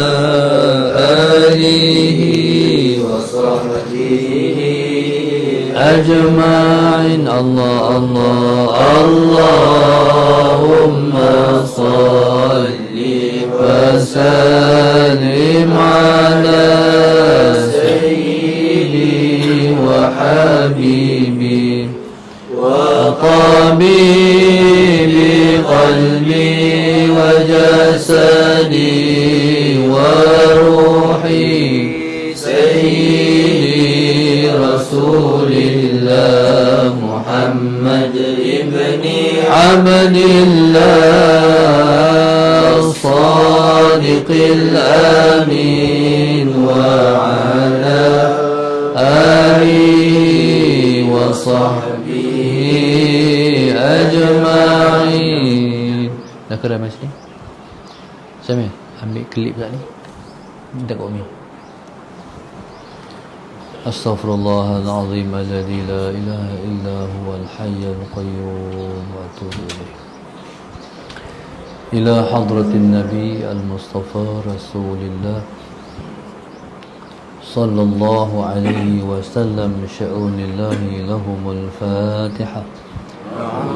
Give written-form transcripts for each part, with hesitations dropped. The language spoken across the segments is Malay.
آله وصحبه أجمعين. الله الله اللهم صل وسلم على سيدي وحبيبي وطبيب قلبي وجسدي وروحي سيدي رسول الله محمد ابن عبد الله الصادق الأمين وعلى آله وصحبه أجمعين. Dah kena mas ni? Sambil ambil klip tak ni? Minta kat Umi. Astaghfirullahalazim alladzi la ilaha illa huwal hayyul qayyum wa atubu ilaih. Ila hadratin nabi al-mustafa rasulillah sallallahu alaihi wasallam sya'unillahi lahumul fatihah.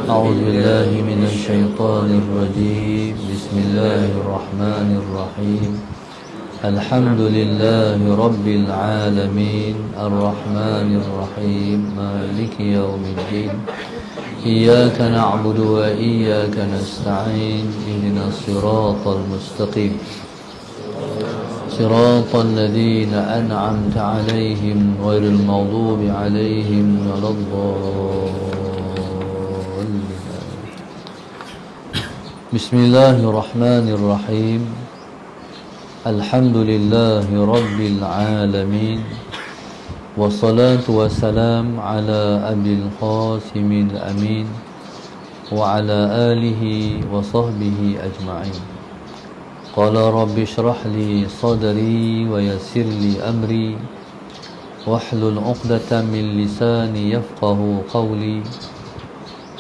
أعوذ بالله من الشيطان الرجيم. بسم الله الرحمن الرحيم. الحمد لله رب العالمين الرحمن الرحيم مالك يوم الدين إياك نعبد وإياك نستعين اهدنا الصراط المستقيم صراط الذين أنعمت عليهم غير المغضوب عليهم ولا الضالين. بسم الله الرحمن الرحيم. الحمد لله رب العالمين والصلاة والسلام على أبي القاسم الأمين وعلى آله وصحبه أجمعين. قال رب اشرح لي صدري ويسر لي أمري واحلل عقدة من لساني يفقه قولي.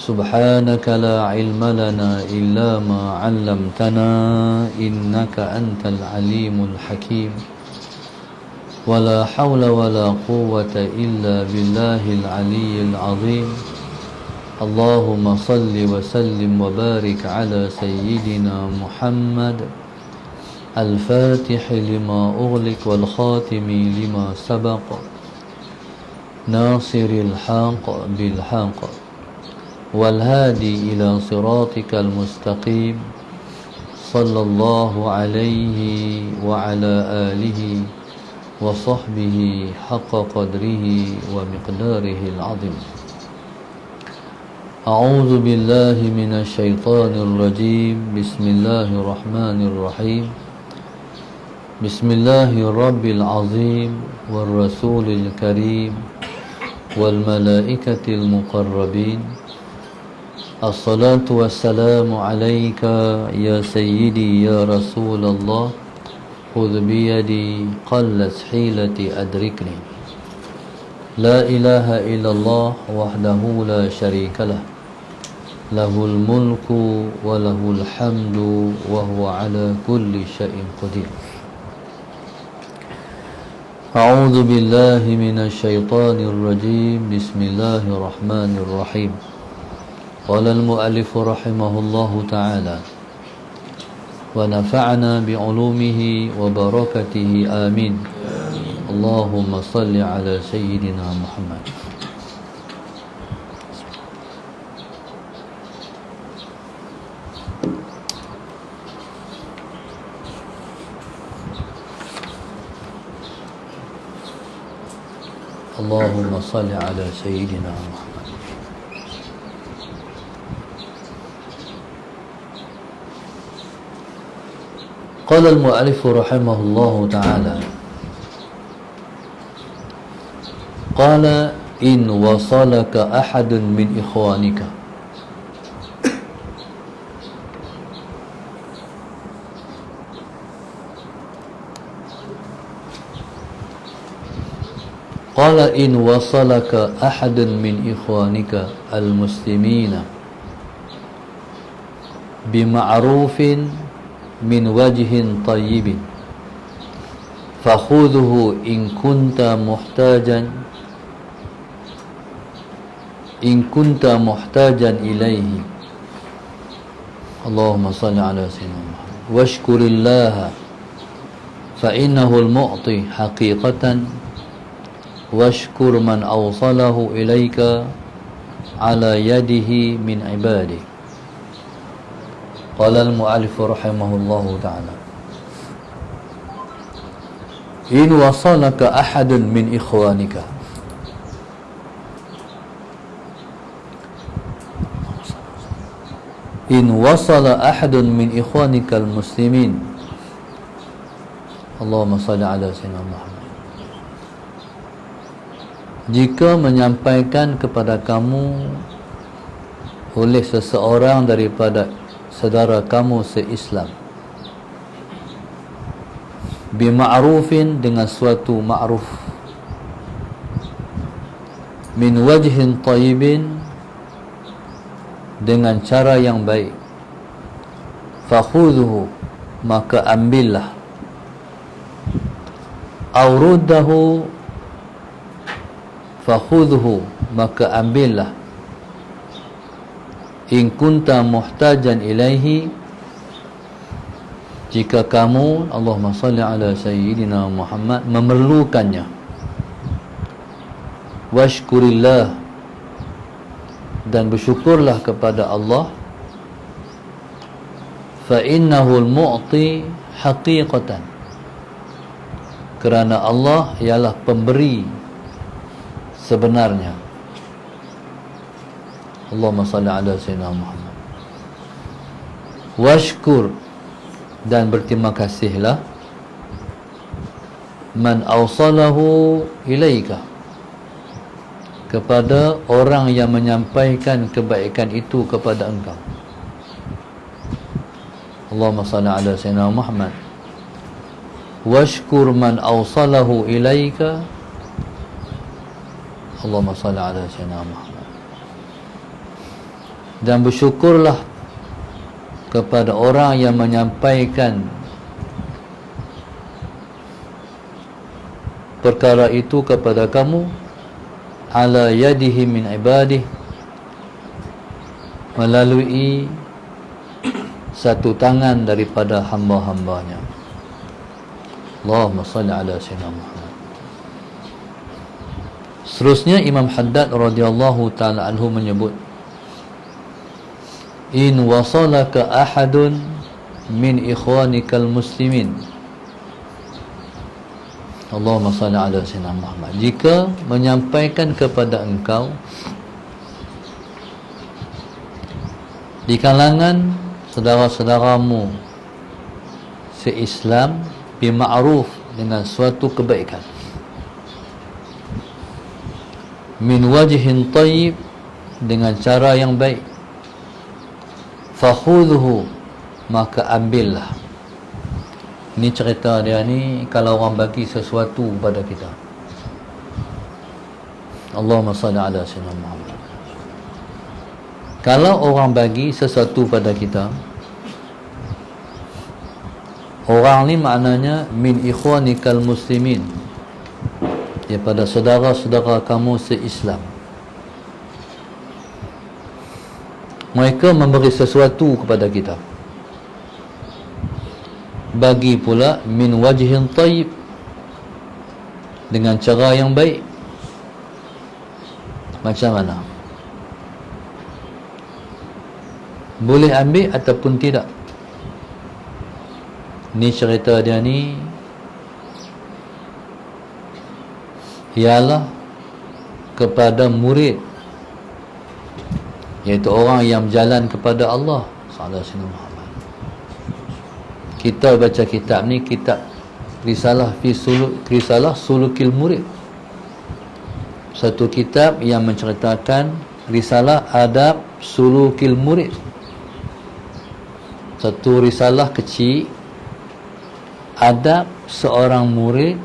سبحانك لا علم لنا إلا ما علمتنا إنك أنت العليم الحكيم. ولا حول ولا قوة إلا بالله العلي العظيم. اللهم صل وسلم وبارك على سيدنا محمد الفاتح لما أغلق والخاتم لما سبق ناصر الحق بالحق والهادي إلى صراطك المستقيم صلى الله عليه وعلى آله وصحبه حق قدره ومقداره العظيم. أعوذ بالله من الشيطان الرجيم. بسم الله الرحمن الرحيم. بسم الله الرب العظيم والرسول الكريم والملائكة المقربين. الصلاة والسلام عليك يا سيدي يا رسول الله خذ بيدي قلت حيلتي أدركني. لا إله إلا الله وحده لا شريك له له الملك وله الحمد وهو على كل شيء قدير. أعوذ بالله من الشيطان الرجيم. بسم الله الرحمن الرحيم. قال المؤلف رحمه الله تعالى ونفعنا بعلومه وبركته آمين. اللهم صل على سيدنا محمد. اللهم صل على سيدنا محمد. قال المؤلف رحمه الله تعالى قال إن وصلك أحد من إخوانك قال إن وصلك أحد من إخوانك المسلمين بمعروف من وجه طيب fakhudhuhu in kunta muhtajan ilaihi. Allahumma salli ala sayyidina Muhammad. Washkurillaha fa innahu al-mu'ti haqiqatan washkur man awsalahu ilaika ala yadihi min ibadihi. Qala al-mu'allif rahimahullahu ta'ala, in wasalaka ahadun min ikhwanika, in wasala ahadun min ikhwanika al-muslimin. Allahumma salli ala sayyidina Muhammad. Jika menyampaikan kepada kamu oleh seseorang daripada saudara kamu se-Islam, bima'rufin, dengan suatu ma'ruf, min wajhin tayyibin, dengan cara yang baik, fakhudhu, maka ambillah, awruddahu, fakhudhu, maka ambillah, in kunta muhtajan ilaihi, jika kamu, Allahumma salli ala sayyidina Muhammad, memerlukannya. Washkurillah, dan bersyukurlah kepada Allah, fa innahu al-mu'ti haqiqatan, kerana Allah ialah pemberi sebenarnya. Allahumma salli ala sayyidina Muhammad. Washkur, dan berterima kasihlah, man awsalahu ilaika, kepada orang yang menyampaikan kebaikan itu kepada engkau. Allahumma salli ala sayyidina Muhammad. Washkur man awsalahu ilaika. Allahumma salli ala sayyidina Muhammad. Dan bersyukurlah kepada orang yang menyampaikan perkara itu kepada kamu, ala yadihi min ibadih, melalui satu tangan daripada hamba-hambanya. Allahumma salli ala sayyidina Muhammad. Seterusnya Imam Haddad radhiyallahu ta'ala anhu menyebut, in wasalaka ahadun min ikhwanikal muslimin. Allahumma salli ala sayyidina Muhammad. Jika menyampaikan kepada engkau di kalangan saudara-saudaramu se-Islam, bima'ruf, dengan suatu kebaikan, min wajhin tayyib, dengan cara yang baik, fakhudhu, maka ambillah. Ini cerita dia ni, kalau orang bagi sesuatu pada kita, Allahumma salli ala sayyidina Muhammad, kalau orang bagi sesuatu pada kita, orang ni maknanya min ikhwanikal muslimin, daripada saudara-saudara kamu se-Islam, mereka memberi sesuatu kepada kita, bagi pula min wajhin tayyib, dengan cara yang baik. Macam mana? Boleh ambil ataupun tidak? Ni cerita dia ni ialah kepada murid, iaitu orang yang berjalan kepada Allah sallallahu alaihi wasallam. Kita baca kitab ni, kitab Risalah Sulukil Murid, satu kitab yang menceritakan risalah adab sulukil murid, satu risalah kecil adab seorang murid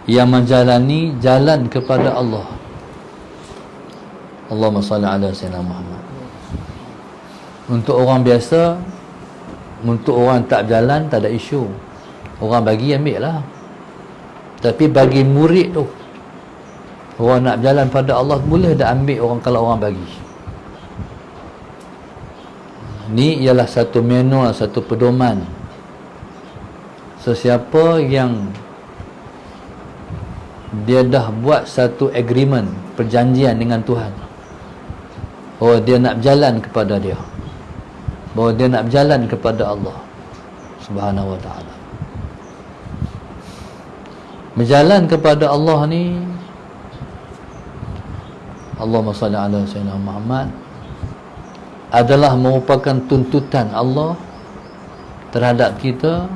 yang menjalani jalan kepada Allah. Allahumma salli ala sayyidina Muhammad. Untuk orang biasa, Untuk orang tak berjalan tak ada isu, orang bagi ambil lah. Tapi bagi murid tu, orang nak berjalan pada Allah, boleh dah ambil orang kalau orang bagi. Ni ialah satu manual, satu pedoman. Sesiapa yang dia dah buat satu agreement, perjanjian dengan Tuhan, bahawa dia nak berjalan kepada dia, bahawa dia nak berjalan kepada Allah Subhanahu wa ta'ala. Berjalan kepada Allah ni, Allahumma salli ala sayyidina Muhammad, adalah merupakan tuntutan Allah terhadap kita,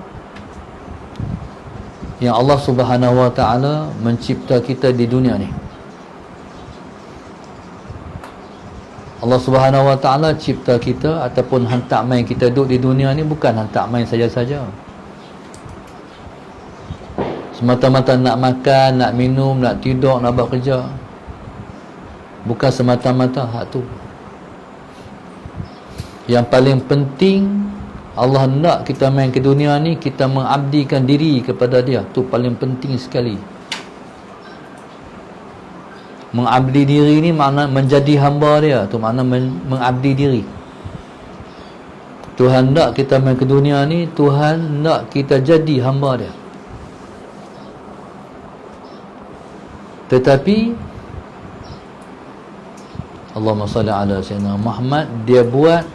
yang Allah Subhanahu wa ta'ala mencipta kita di dunia ni. Allah Subhanahu wa ta'ala cipta kita ataupun hantar main kita duduk di dunia ni bukan hantar main saja-saja. Semata-mata nak makan, nak minum, nak tidur, nak buat kerja. Bukan semata-mata hak tu. Yang paling penting, Allah nak kita main ke dunia ni, kita mengabdikan diri kepada Dia. Tu paling penting sekali. Mengabdi diri ni makna menjadi hamba Dia. Tu makna mengabdi diri. Tuhan nak kita main ke dunia ni, Tuhan nak kita jadi hamba Dia. Tetapi Allahumma salli ala sayyidina Muhammad, Dia buat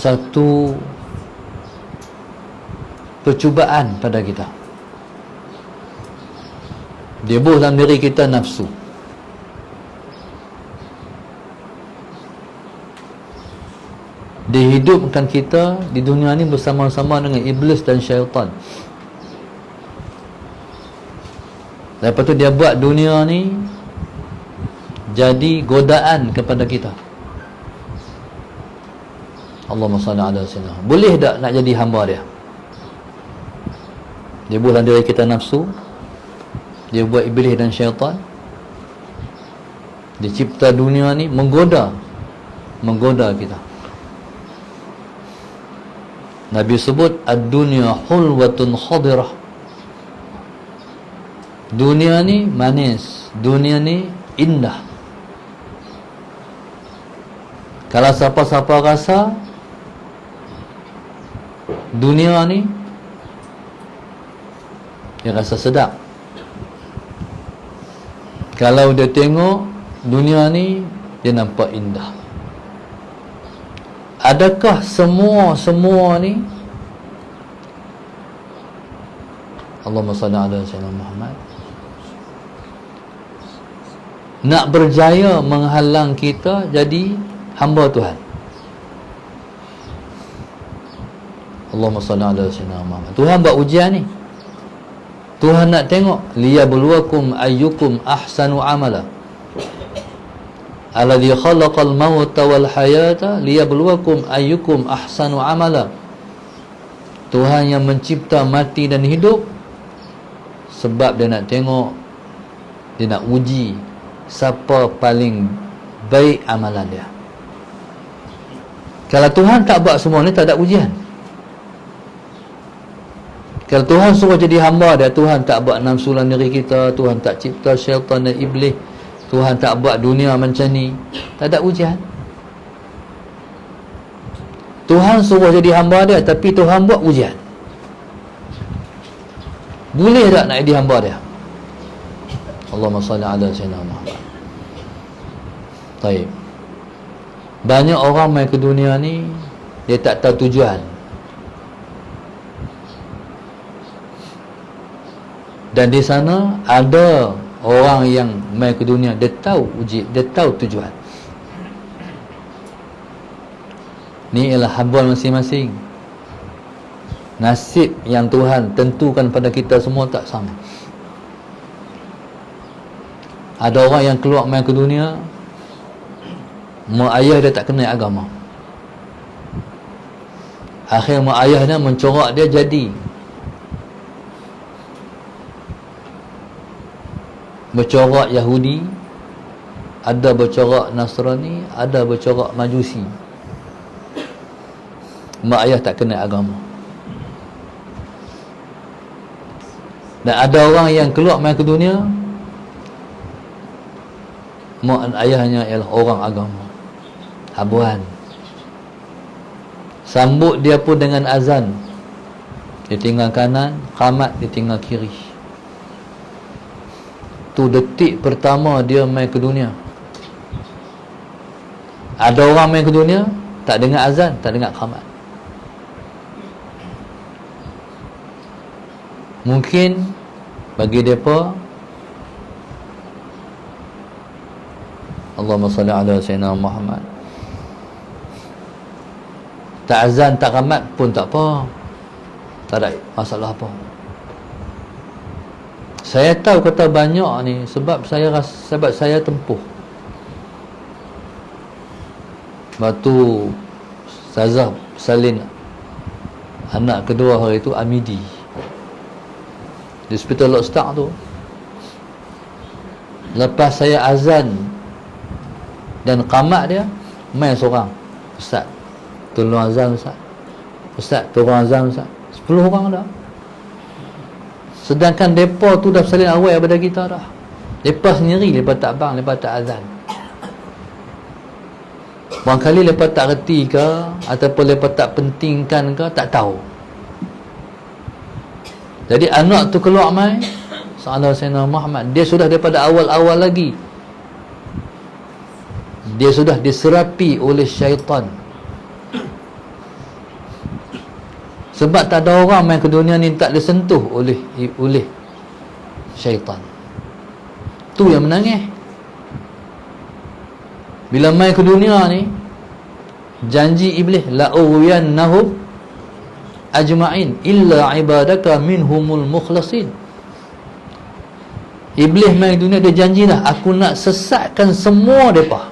satu percubaan pada kita. Dia buat dalam diri kita nafsu. Dia hidupkan kita di dunia ni bersama-sama dengan iblis dan syaitan. Lepas tu dia buat dunia ni jadi godaan kepada kita. Allahumma salli ala sayyidina. Boleh tak nak jadi hamba Dia? Dia buat dalam diri kita nafsu, dia buat iblis dan syaitan. Dia cipta dunia ni menggoda kita. Nabi sebut ad-dunya hulwatun khadirah. Dunia ni manis, dunia ni indah. Kalau siapa-siapa rasa dunia ni, dia rasa sedap. Kalau dia tengok dunia ni, dia nampak indah. Adakah semua ni? Allahumma salli ala sayyidina Muhammad, nak berjaya menghalang kita jadi hamba Tuhan? Allahumma salli ala sayyidina Muhammad. Tuhan buat ujian ni. Tuhan nak tengok liyabluwakum ayyukum ahsanu amala. Alladhi khalaqal mauta wal hayata liyabluwakum ayyukum ahsanu amala. Tuhan yang mencipta mati dan hidup sebab Dia nak tengok, Dia nak uji siapa paling baik amalan dia. Kalau Tuhan tak buat semua ni, tak ada ujian. Kalau Tuhan suruh jadi hamba Dia, Tuhan tak buat nafsu dalam diri kita, Tuhan tak cipta syaitan dan iblis, Tuhan tak buat dunia macam ni, tak ada ujian. Tuhan suruh jadi hamba Dia, tapi Tuhan buat ujian. Boleh tak nak jadi hamba Dia? Allahumma salli ala sayyidina Muhammad. Baik. Banyak orang main ke dunia ni, dia tak tahu tujuan. Dan di sana ada orang yang main ke dunia, dia tahu dia tahu tujuan. Ni ialah habuan masing-masing. Nasib yang Tuhan tentukan pada kita semua tak sama. Ada orang yang keluar main ke dunia, mak ayah dia tak kenal agama. Akhir mak ayah dia mencorak dia jadi bercorak Yahudi, ada bercorak Nasrani, ada bercorak Majusi. mak ayah tak kenal agama. Dan ada orang yang keluar main ke dunia, mak dan ayahnya ialah orang agama, habuan. Sambut dia pun dengan azan, dia tinggal kanan, qamat dia tinggal kiri. Tu detik pertama dia main ke dunia. Ada orang main ke dunia tak dengar azan, tak dengar qamat. Mungkin bagi mereka, Allahumma salli ala sayyidina Muhammad, tak azan tak qamat pun tak apa, tak ada masalah apa. Saya tahu kata banyak ni sebab saya tempuh. Batu Ustazah Salin, anak kedua hari itu Amidi, di hospital Lockstar tu. Lepas saya azan dan qamat dia, main seorang, ustaz tolong azan ustaz, ustaz tolong azan ustaz. 10 orang dah. Sedangkan mereka tu dah salin awal daripada kita dah. Mereka sendiri, mereka tak bang, mereka tak azan. Barangkali mereka tak reti ke, ataupun mereka tak pentingkan ke, tak tahu. Jadi anak tu keluar mai, Sayyidina Sayyidina Muhammad, dia sudah daripada awal-awal lagi, dia sudah diserapi oleh syaitan. Sebab tak ada orang main ke dunia ni tak disentuh oleh syaitan. Tu yang menangis. Bila main ke dunia ni, janji iblis, la'uwiyannahum ajma'in illa ibadaka minhumul mukhlasin. Iblis main ke dunia, dia janji dah, aku nak sesatkan semua mereka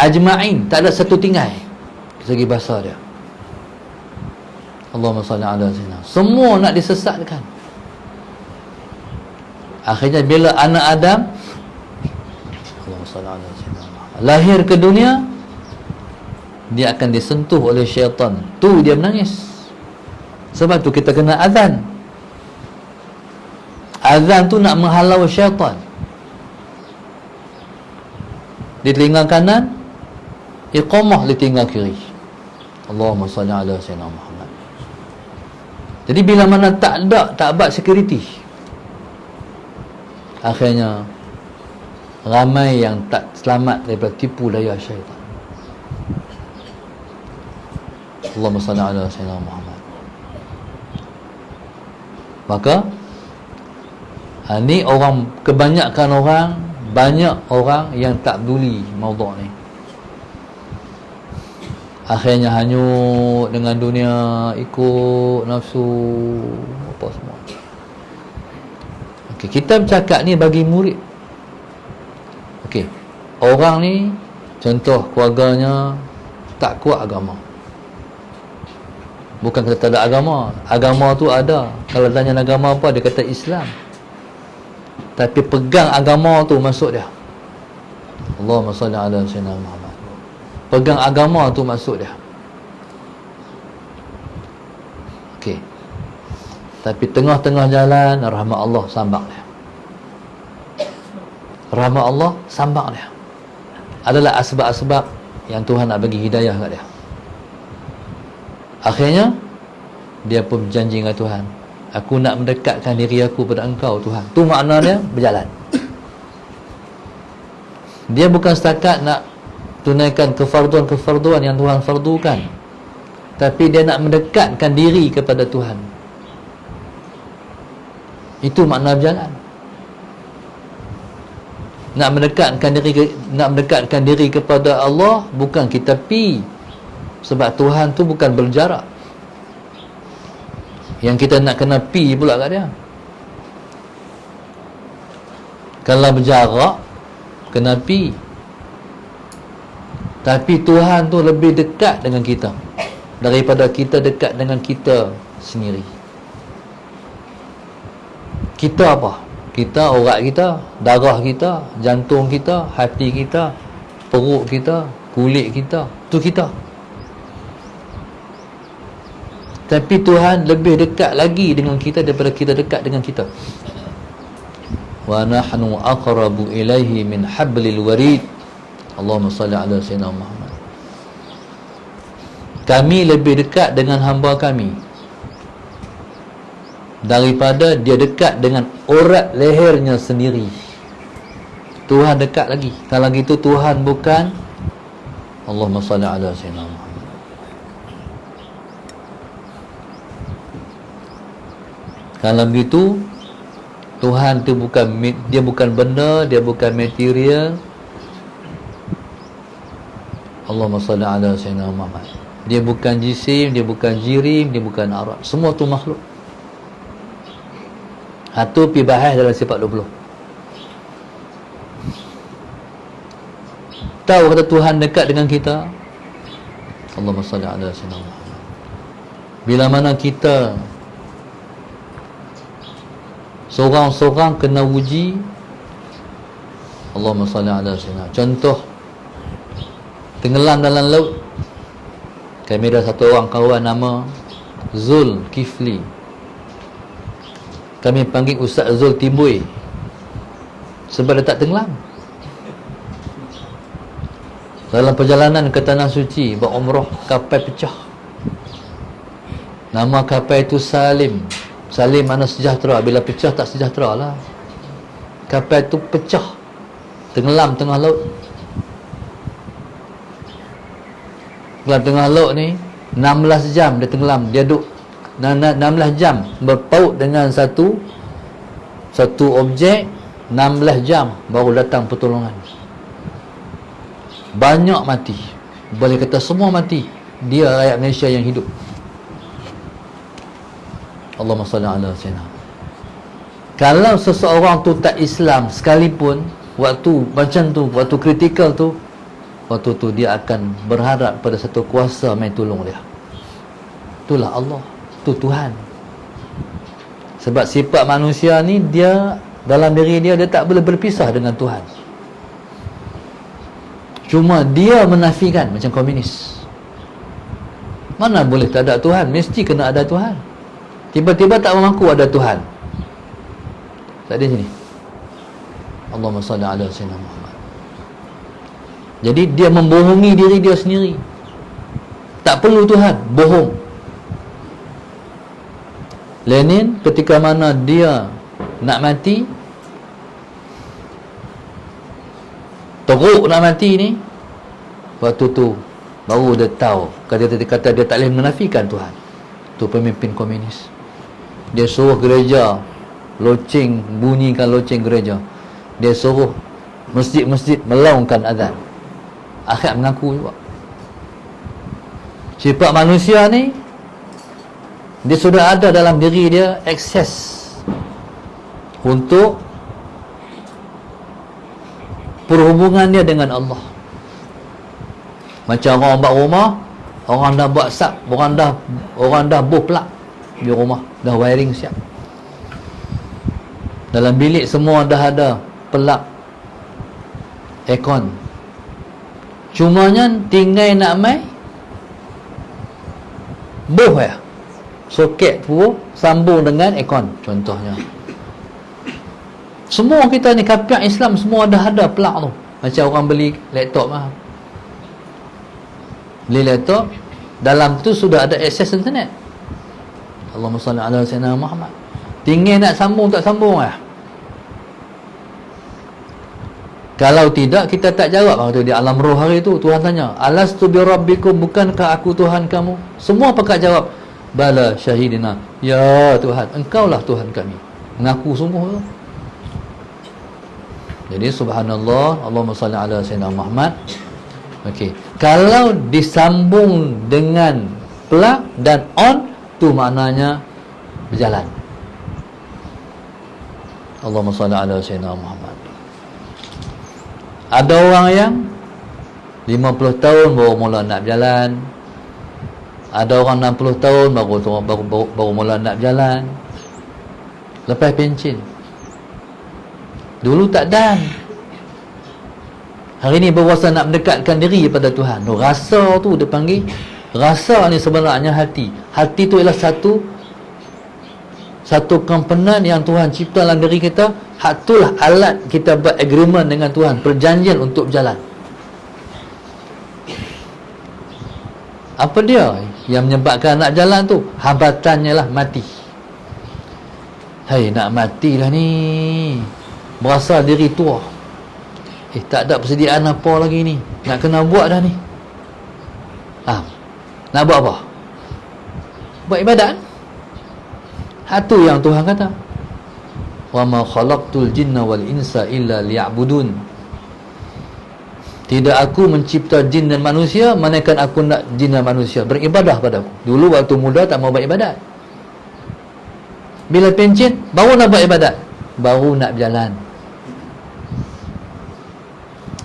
ajma'in, tak ada satu tinggal. Segi bahasa dia, Allahumma salli ala sayyidina, semua nak disesatkan. Akhirnya bila anak Adam, Allahumma salli ala sayyidina, lahir ke dunia, dia akan disentuh oleh syaitan. Tu dia menangis. Sebab tu kita kena azan. Azan tu nak menghalau syaitan. Di telinga kanan, iqamah di telinga kiri. Allahumma salli ala sayyidina Muhammad. Jadi bila mana tak buat security, akhirnya ramai yang tak selamat daripada tipu daya syaitan. Allahumma salli ala sayyidina Muhammad. Maka ni orang, kebanyakan orang, banyak orang yang tak peduli maudhu' ni. Akhirnya hanyut dengan dunia, ikut nafsu apa semua. Okey, kita bercakap ni bagi murid. Okey, orang ni contoh keluarganya tak kuat agama. Bukan kata tak ada agama, agama tu ada. Kalau tanya agama apa, dia kata Islam. Tapi pegang agama tu masuk dia. Allahumma salli ala sayyidina Muhammad. Pegang agama tu masuk dia. Okey. Tapi tengah-tengah jalan, rahmat Allah sambak dia. Rahmat Allah sambak dia. Adalah asbab-asbab yang Tuhan nak bagi hidayah kat dia. Akhirnya dia pun berjanji dengan Tuhan, aku nak mendekatkan diri aku pada Engkau Tuhan. Tu makna dia berjalan. Dia bukan setakat nak tunaikan kefarduan-kefarduan yang Tuhan fardukan, tapi dia nak mendekatkan diri kepada Tuhan. Itu makna berjalan. Nak mendekatkan diri kepada Allah, bukan kita pi. Sebab Tuhan tu bukan berjarak, yang kita nak kena pi pula kat dia. Kalau berjarak kena pi. Tapi Tuhan tu lebih dekat dengan kita daripada kita dekat dengan kita sendiri. Kita apa? Kita, urat kita, darah kita, jantung kita, hati kita, perut kita, kulit kita, tu kita. Tapi Tuhan lebih dekat lagi dengan kita daripada kita dekat dengan kita. Wa nahnu aqrabu ilaihi min hablil warid. Allahumma salli ala sayyidina Muhammad. Kami lebih dekat dengan hamba kami daripada dia dekat dengan urat lehernya sendiri. Tuhan dekat lagi. Kalau gitu Tuhan bukan. Allahumma salli ala sayyidina Muhammad. Kalau begitu Tuhan tu bukan, dia bukan benda, dia bukan material. Allahumma salli ala sayyidina Muhammad. Dia bukan jisim, dia bukan jirim, dia bukan arad. Semua tu makhluk. Itu pi bahas dalam sifat 20. Tahu kata Tuhan dekat dengan kita. Allahumma salli ala sayyidina Muhammad. Bila mana kita seorang-seorang kena uji, Allahumma salli ala sayyidina. Contoh, tenggelam dalam laut. Kami ada satu orang kawan nama Zul Kifli. Kami panggil Ustaz Zul Timbui sebab dia tak tenggelam. Dalam perjalanan ke Tanah Suci buat umrah, kapal pecah. Nama kapal itu Salim. Salim mana sejahtera. Bila pecah tak sejahtera lah. Kapal itu pecah, tenggelam tengah laut. Tenggelam tengah laut ni 16 jam dia tenggelam. Dia duduk 16 jam berpaut dengan satu objek. 16 jam baru datang pertolongan. Banyak mati. Boleh kata semua mati. Dia rakyat Malaysia yang hidup. Allahumma salli ala sayyidina. Kalau seseorang tu tak Islam sekalipun, waktu macam tu, waktu kritikal tu, waktu tu dia akan berharap pada satu kuasa main tolong dia. Itulah Allah. Itu Tuhan. Sebab sifat manusia ni, dia dalam diri dia tak boleh berpisah dengan Tuhan. Cuma dia menafikan macam komunis. Mana boleh tak ada Tuhan? Mesti kena ada Tuhan. Tiba-tiba tak mengaku ada Tuhan. Tak ada sini. Allahumma salli ala sayyidina Muhammad. Jadi dia membohongi diri dia sendiri. Tak perlu Tuhan, bohong. Lenin ketika mana dia nak mati, teruk nak mati ni, waktu tu baru dia tahu. Kata dia tak boleh menafikan Tuhan. Tu pemimpin komunis. Dia suruh gereja loceng, bunyikan loceng gereja. Dia suruh masjid-masjid melaungkan azan. Akhir mengaku juga. Sifat manusia ni, dia sudah ada dalam diri dia akses untuk perhubungan dia dengan Allah. Macam orang buat rumah, orang dah buat sap, orang dah buh plug di rumah, dah wiring siap. Dalam bilik semua dah ada plug aircon. Cumanya tinggal nak mai buh ya. Soket pun sambung dengan aircon contohnya. Semua kita ni kapiak Islam semua dah ada plug tu. Macam orang beli laptop lah. Beli laptop, dalam tu sudah ada akses internet. Allahumma salli ala sayyidina Muhammad. Tinggal nak sambung tak sambung lah. Kalau tidak, kita tak jawab. Waktu di alam roh hari tu Tuhan tanya, alastu bi rabbikum, bukankah aku Tuhan kamu? Semua pakat jawab, bala syahidina, ya Tuhan, engkaulah Tuhan kami. Mengaku semua tu. Jadi subhanallah, Allahumma salli ala sayyidina Muhammad. Okey, kalau disambung dengan plug dan on, tu maknanya berjalan. Allahumma salli ala sayyidina Muhammad. Ada orang yang 50 tahun baru mula nak berjalan. Ada orang 60 tahun baru mula nak berjalan. Lepas pencin. Dulu tak dan. Hari ni berwasa nak mendekatkan diri kepada Tuhan. Rasa tu dia panggil Rasa ni sebenarnya hati. Hati tu ialah satu komponen yang Tuhan cipta dalam diri kita. Hak itulah alat kita buat agreement dengan Tuhan, perjanjian untuk berjalan. Apa dia yang menyebabkan nak jalan tu? Hambatannya lah mati. Hai, nak matilah ni, berasa diri tua, tak ada persediaan apa lagi ni, nak kena buat dah ni. Nak buat apa? Buat ibadat. Itu yang Tuhan kata, wa ma khalaqtul jinna wal insa illa liya'budun. Tidak aku mencipta jin dan manusia melainkan aku nak jin dan manusia beribadah padaku. Dulu waktu muda tak mau buat ibadat. Bila pencen baru nak buat ibadat, baru nak berjalan.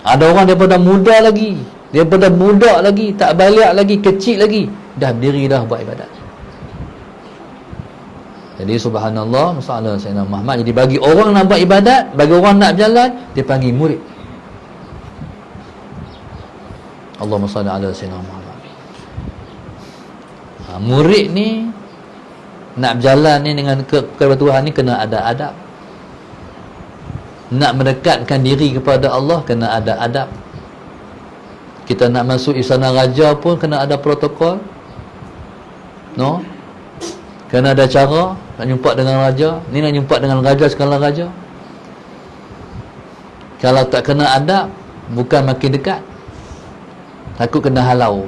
Ada orang daripada muda lagi, daripada budak lagi, tak balik lagi, kecil lagi, dah berdiri dah buat ibadat. Jadi subhanallah, masalah Sayyidina Muhammad. Jadi bagi orang nak buat ibadat, bagi orang nak berjalan, dia panggil murid. Allahumma salli ala Sayyidina Muhammad. Murid ni nak berjalan ni dengan kepada Tuhan ni kena ada adab. Nak mendekatkan diri kepada Allah kena ada adab. Kita nak masuk istana raja pun kena ada protokol. No? Kena ada cara nak jumpa dengan raja. Ni nak jumpa dengan raja sekalian raja. Kalau tak kena adab, bukan makin dekat, takut kena halau.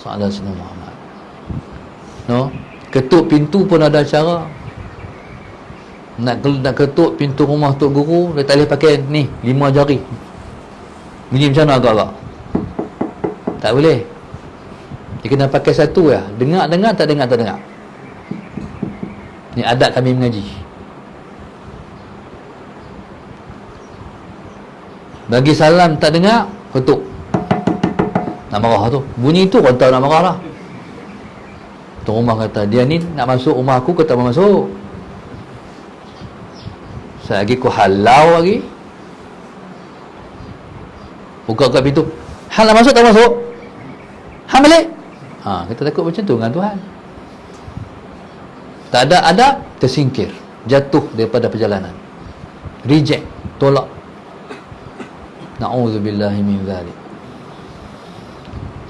Sallallahu alaihi Muhammad. No? Ketuk pintu pun ada cara. Nak ketuk pintu rumah Tok Guru, dia tak boleh pakai ni 5 jari. Bunyi macam mana agak-agak? Tak boleh. Dia kena pakai satu ya. Dengar, tak dengar. Ni adab kami mengaji. Bagi salam tak dengar, ketuk. Nak marah tu. Bunyi tu orang tahu nak marah lah. Tu rumah kata, dia ni nak masuk rumah aku, kau tak mau masuk. Saya lagi ku halau lagi. Buka kat pintu. Hal nak masuk tak masuk? Hal balik. Kita takut macam tu dengan Tuhan. Tak ada adab, tersingkir, jatuh daripada perjalanan, reject, tolak. Na'udzubillahi min zalik.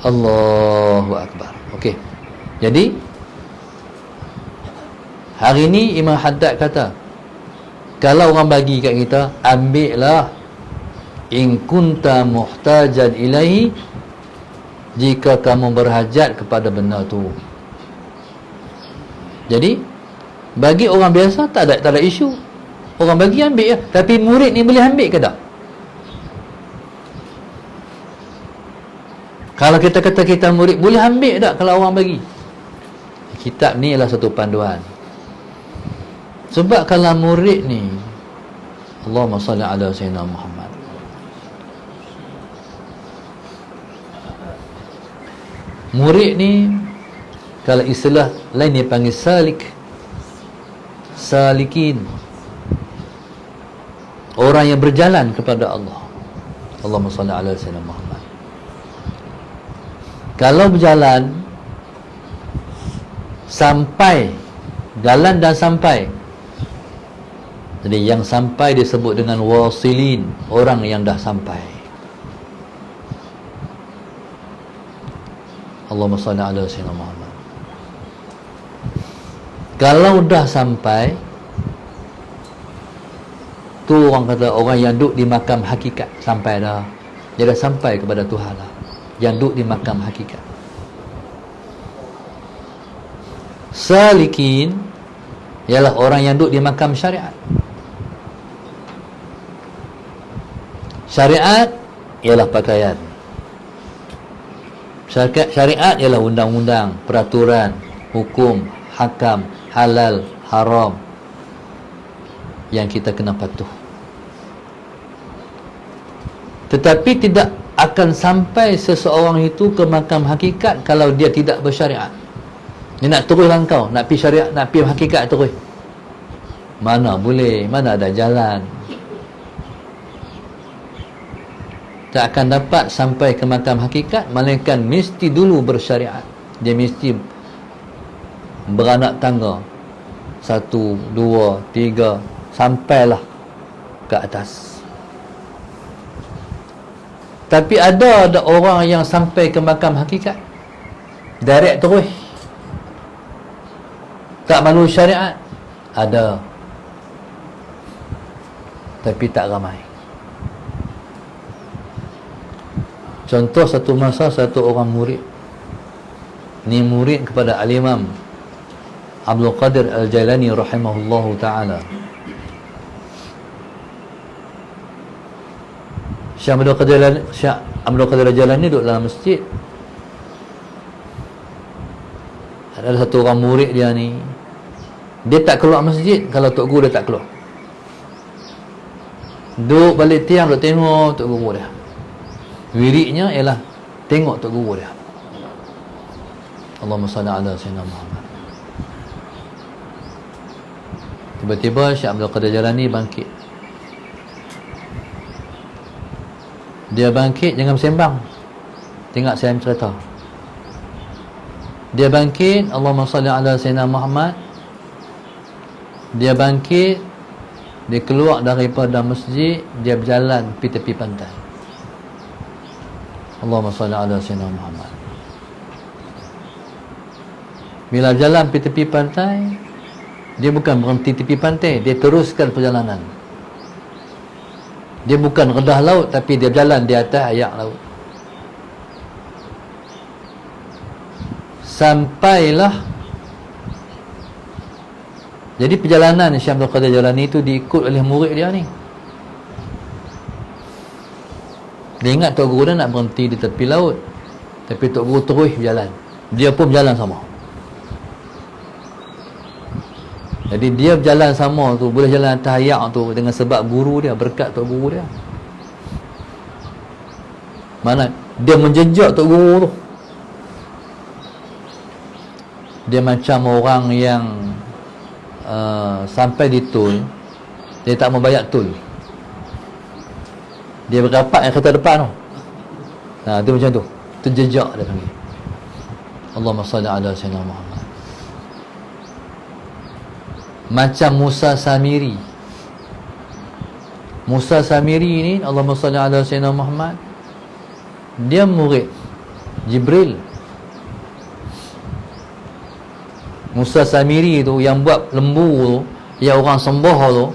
Allahu Akbar. Okey. Jadi hari ni Imam Haddad kata, kalau orang bagi kat kita, ambillah in kunta muhtajan ilaihi, jika kamu berhajat kepada benda tu. Jadi bagi orang biasa tak ada isu. Orang bagi ambil ya. Tapi murid ni boleh ambil ke tak? Kalau kita kata kita murid, boleh ambil tak kalau orang bagi? Kitab ni ialah satu panduan. Sebab kalau murid ni, Allahumma salli ala Sayyidina Muhammad, murid ni kalau istilah lain dia panggil salikin, orang yang berjalan kepada Allah. Allahumma salli ala Sayyidina Muhammad. Kalau berjalan sampai, jalan dan sampai, jadi yang sampai disebut dengan wasilin, orang yang dah sampai. Allahumma salli ala Sayyidina Muhammad. Kalau dah sampai, tu orang kata orang yang duduk di makam hakikat, sampai dah. Dia dah sampai kepada Tuhan lah, yang duduk di makam hakikat. Salikin ialah orang yang duduk di makam syariat. Syariat ialah pakaian. Syariat ialah undang-undang, peraturan, hukum, hakam, halal, haram yang kita kena patuh. Tetapi tidak akan sampai seseorang itu ke makam hakikat kalau dia tidak bersyariat. Dia nak terus langkau, nak pergi syariat, nak pergi hakikat terus. Mana boleh, mana ada jalan. tak akan dapat sampai ke makam hakikat, melainkan mesti dulu bersyariat. Dia mesti beranak tangga, 1, 2, 3, sampailah ke atas. Tapi ada orang yang sampai ke makam hakikat direct terus, tak malu syariat. Ada, tapi tak ramai. Contoh, satu masa satu orang murid, ni murid kepada Al-Imam Abdul Qadir Al-Jailani rahimahullahu ta'ala. Syekh Abdul Qadir Al-Jailani duduk dalam masjid. Ada satu orang murid dia ni, dia tak keluar masjid kalau Tok Guru dia tak keluar. Duduk balik tiang, duduk tengok Tok Guru dia. Wiridnya ialah tengok Tok Guru dia. Allahumma salli ala sayyidina Muhammad. Tiba-tiba Syekh Abdul Qadir Jalani bangkit. Dia bangkit, jangan bersembang, tengok saya cerita. Dia bangkit, Allahumma salli ala sayyidina Muhammad. Dia bangkit, dia keluar daripada masjid, dia berjalan pergi tepi pantai. Allahumma salli ala sayyidina Muhammad. Bila berjalan pergi tepi pantai, dia bukan berhenti tepi pantai, dia teruskan perjalanan. Dia bukan redah laut, tapi dia berjalan di atas ayak laut. Sampailah. Jadi perjalanan Syekh Abdul Qadir Jalani itu diikut oleh murid dia ni. Dia ingat Tok Guru dia nak berhenti di tepi laut, tapi Tok Guru terus berjalan. Dia pun berjalan sama. Jadi dia berjalan sama tu, boleh jalan atas ayak tu dengan sebab guru dia, berkat Tok Guru dia. Mana dia menjejak Tok Guru tu. Dia macam orang yang sampai di tol, dia tak mau bayar tol, dia berapat yang kereta depan tu. Dia macam tu, terjejak dia panggil. Allahumma salli ala sayyidina Muhammad. Macam Musa Samiri. Musa Samiri ni, Allahumma salli ala sayyidina Muhammad, dia murid Jibril. Musa Samiri tu yang buat lembu tu, yang orang sembah tu,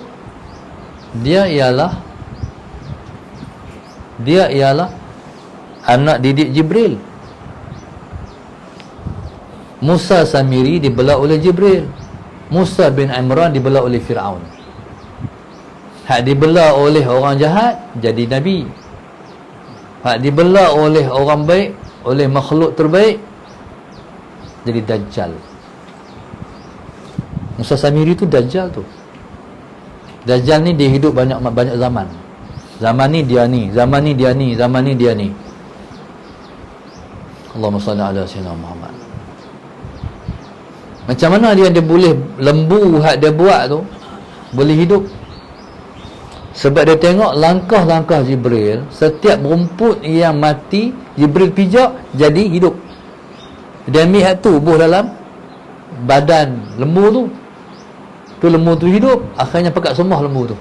dia ialah anak didik Jibril. Musa Samiri dibela oleh Jibril. Musa bin Imran dibela oleh Fir'aun. Hak dibela oleh orang jahat jadi Nabi. Hak dibela oleh orang baik, oleh makhluk terbaik, jadi Dajjal. Musa Samiri tu Dajjal tu. Dajjal ni dia hidup banyak zaman. Zaman ni dia ni, zaman ni dia ni, zaman ni dia ni. Allahumma salli ala sayyidina Muhammad. Macam mana dia boleh, lembu hak dia buat tu boleh hidup? Sebab dia tengok langkah-langkah Jibril, setiap rumput yang mati Jibril pijak jadi hidup. Dia ambil hak tu buah dalam badan lembu tu. Tu lembu tu hidup, akhirnya pekat sembah lembu tu.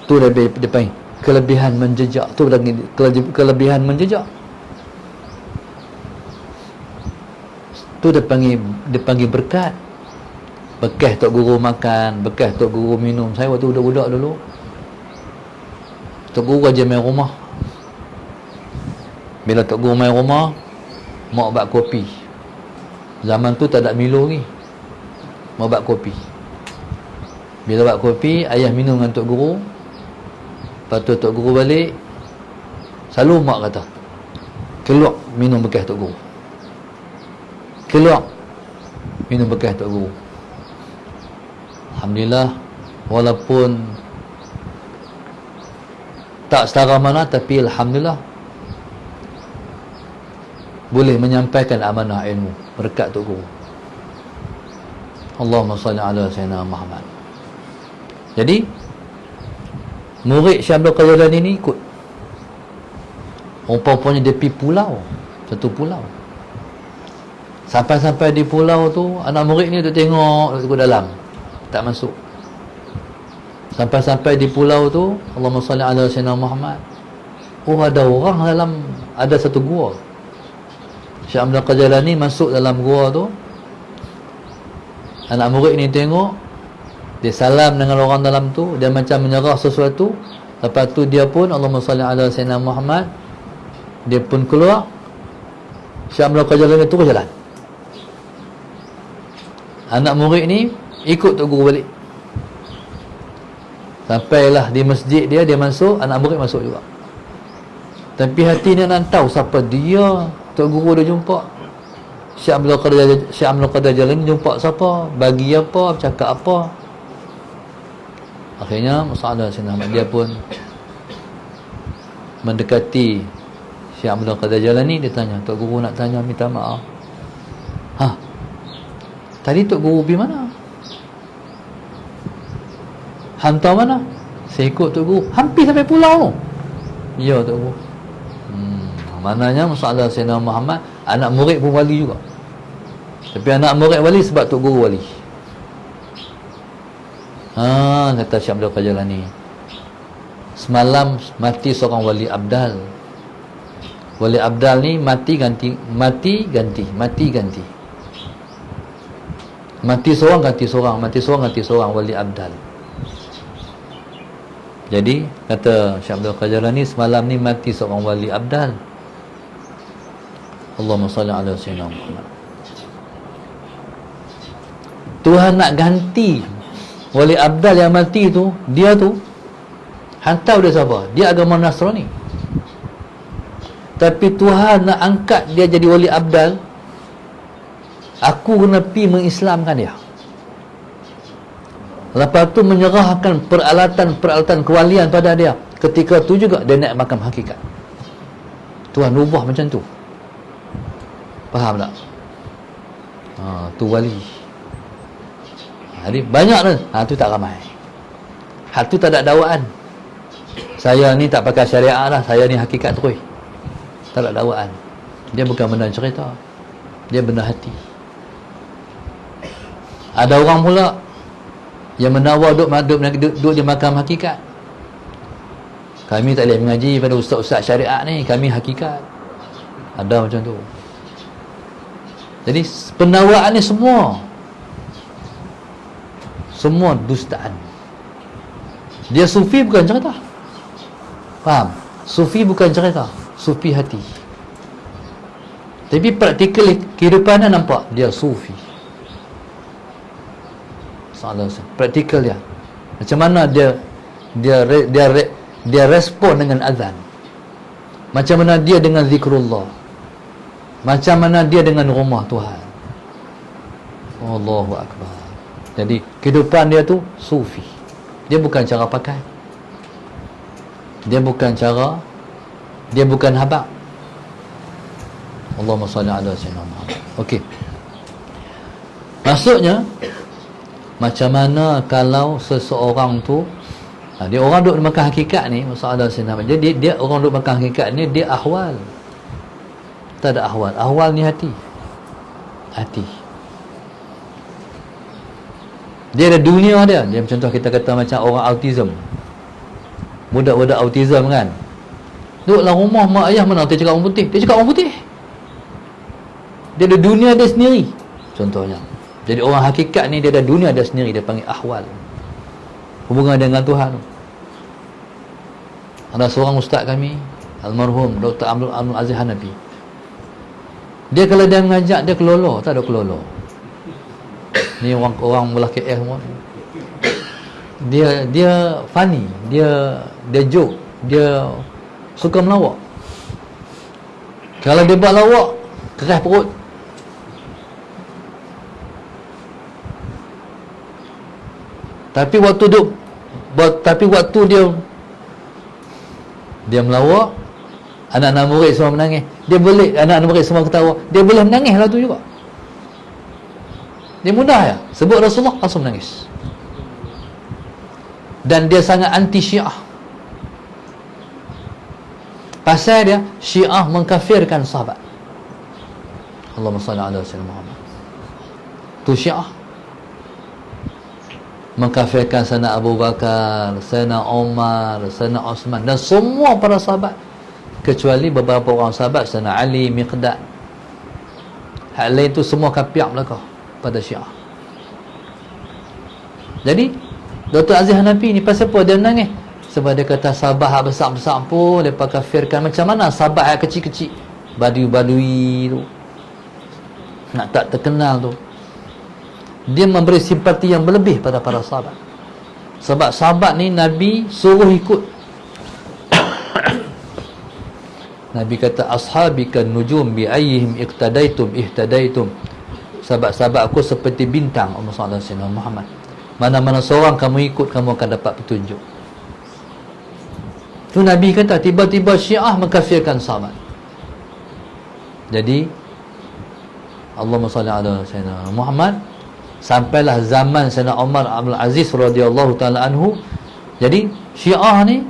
Tu dia panggil kelebihan menjejak. Tu kelebihan menjejak. Tu dia panggil berkat. Bekas Tok Guru makan, bekas Tok Guru minum. Saya waktu budak-budak dulu, Tok Guru aja main rumah. Bila Tok Guru main rumah, mak buat kopi. Zaman tu tak ada Milo ni, mak buat kopi. Bila buat kopi, ayah minum dengan Tok Guru. Lepas tu Tok Guru balik, selalu mak kata, keluar minum bekas Tok Guru, keluar minum bekas Tok Guru. Alhamdulillah, walaupun tak setara mana, tapi Alhamdulillah boleh menyampaikan amanah ilmu berkat Tok Guru. Allahumma salli ala sayyidina Muhammad. Jadi murid Syekh Abdul Qadir ini ikut Umpamanya dia pergi pulau, satu pulau, sampai di pulau tu, anak murid ni tu tengok dalam, tak masuk. Sampai di pulau tu, Allahumma salli ala sayyidina Muhammad, oh ada orang dalam, ada satu gua. Syekh Abdul Qadir Jalani masuk dalam gua tu, anak murid ni tengok, dia salam dengan orang dalam tu, dia macam menyerah sesuatu. Lepas tu dia pun Allahumma salli ala sayyidina Muhammad, dia pun keluar. Syekh Abdul Qadir Jalani terus jalan. Anak murid ni ikut tok guru balik. Sampailah di masjid dia masuk, anak murid masuk juga. Tapi hati ni nak tahu siapa dia. Tok guru dia jumpa Syekh Abdul Qadir Jalani, jumpa siapa, bagi apa, cakap apa. Akhirnya Mus'ab Sinah dia pun mendekati Syekh Abdul Qadir Jalani. Dia tanya, tok guru nak tanya, minta maaf. Tadi tok guru pergi mana? Hantar mana? Saya ikut tok guru hampir sampai pulau tu. Ya tok guru. Maknanya Mus'ab Sayyidina Muhammad anak murid pun wali juga. Tapi anak murid wali sebab tok guru wali. Kata Syekh Abdul Qadir Jalani, semalam mati seorang wali abdal. Wali abdal ni mati ganti. Mati seorang ganti seorang wali abdal. Jadi kata Syekh Abdul Qadir Jalani, semalam ni mati seorang wali abdal. Allahumma salli ala sayyidina Muhammad. Tuhan nak ganti wali abdal yang mati tu, dia tu hantar dia siapa? Dia agama Nasrani. Tapi Tuhan nak angkat dia jadi wali abdal. Aku kena pergi mengislamkan dia. Lepas tu menyerahkan peralatan kewalian pada dia. Ketika tu juga dia naik makam hakikat. Tuhan rubah macam tu. Faham tak? Tu wali. Jadi banyak tu. Tu tak ramai. Hal tu tak ada dakwaan. Saya ni tak pakai syariat lah, saya ni hakikat terus. Tak ada dakwaan. Dia bukan benda cerita, dia benda hati. Ada orang pula yang menawar duduk di makam hakikat. Kami tak boleh mengaji pada ustaz-ustaz syariat ni, kami hakikat. Ada macam tu. Jadi penawaraan ni semua dustaan. Dia sufi bukan cerita. Faham? Sufi bukan cerita, sufi hati. Tapi praktikal kehidupannya nampak dia sufi. Praktikal dia. Macam mana dia respon dengan azan. Macam mana dia dengan zikrullah. Macam mana dia dengan rumah Tuhan. Allahu Akbar. Jadi kehidupan dia tu sufi. Dia bukan cara pakai. Dia bukan habaq. Allahumma salli ala sayyidina Muhammad. Okey. Maksudnya macam mana kalau seseorang tu dia orang duduk di makam hakikat ni, masalah sayyidina Muhammad. Jadi dia orang duduk makam hakikat ni, dia ahwal. Tak ada ahwal. Ahwal ni hati. Dia ada dunia dia. Dia contoh kita kata macam orang autism. Budak-budak autism kan, duduk dalam rumah mak ayah, mana dia cakap orang putih, dia cakap orang putih. Dia ada dunia dia sendiri contohnya. Jadi orang hakikat ni dia ada dunia dia sendiri, dia panggil ahwal. Hubungan dengan Tuhan. Ada seorang ustaz kami, almarhum Dr. Abdul Aziz Hanafi. Dia kalau dia mengajak, dia kelolo, tak ada kelolo. Ni orang belah KL semua. Dia funny, dia joke, dia suka melawak. Kalau dia buat lawak, keras perut. Tapi waktu dia melawak, anak-anak murid semua menangis. Anak-anak murid semua ketawa. Dia boleh menangis lah tu juga. Dia mudah ya. Sebut Rasulullah langsung menangis. Dan dia sangat anti Syiah. Pasal dia Syiah mengkafirkan sahabat. Allahumma salli ala sayyidina Muhammad. Tu Syiah mengkafirkan Sayyidina Abu Bakar, Sayyidina Umar, Sayyidina Osman dan semua para sahabat, kecuali beberapa orang sahabat, Sayyidina Ali, Miqdad. Hal lain tu semua kafir belaka pada Syiah. Jadi Dr. Aziz Hanafi ni pasal apa dia menangis? Sebab dia kata sahabat besar-besar pun mereka kafirkan. Macam mana sahabat yang kecil-kecil, badui-badui tu, nak tak terkenal tu, dia memberi simpati yang berlebih pada para sahabat. Sebab sahabat ni Nabi suruh ikut. Nabi kata ashabi kan nujum bi ayyihim iqtadaitum ihtadaitum. Sahabat-sahabat aku seperti bintang. Allahumma salli ala sayyidina Muhammad. Mana-mana seorang kamu ikut, kamu akan dapat petunjuk. Tu Nabi kata tiba-tiba Syiah mengkafirkan sahabat. Jadi Allahumma salli ala sayyidina Muhammad, sampailah zaman Sayyidina Umar Abdul Aziz radhiyallahu taala anhu. Jadi Syiah ni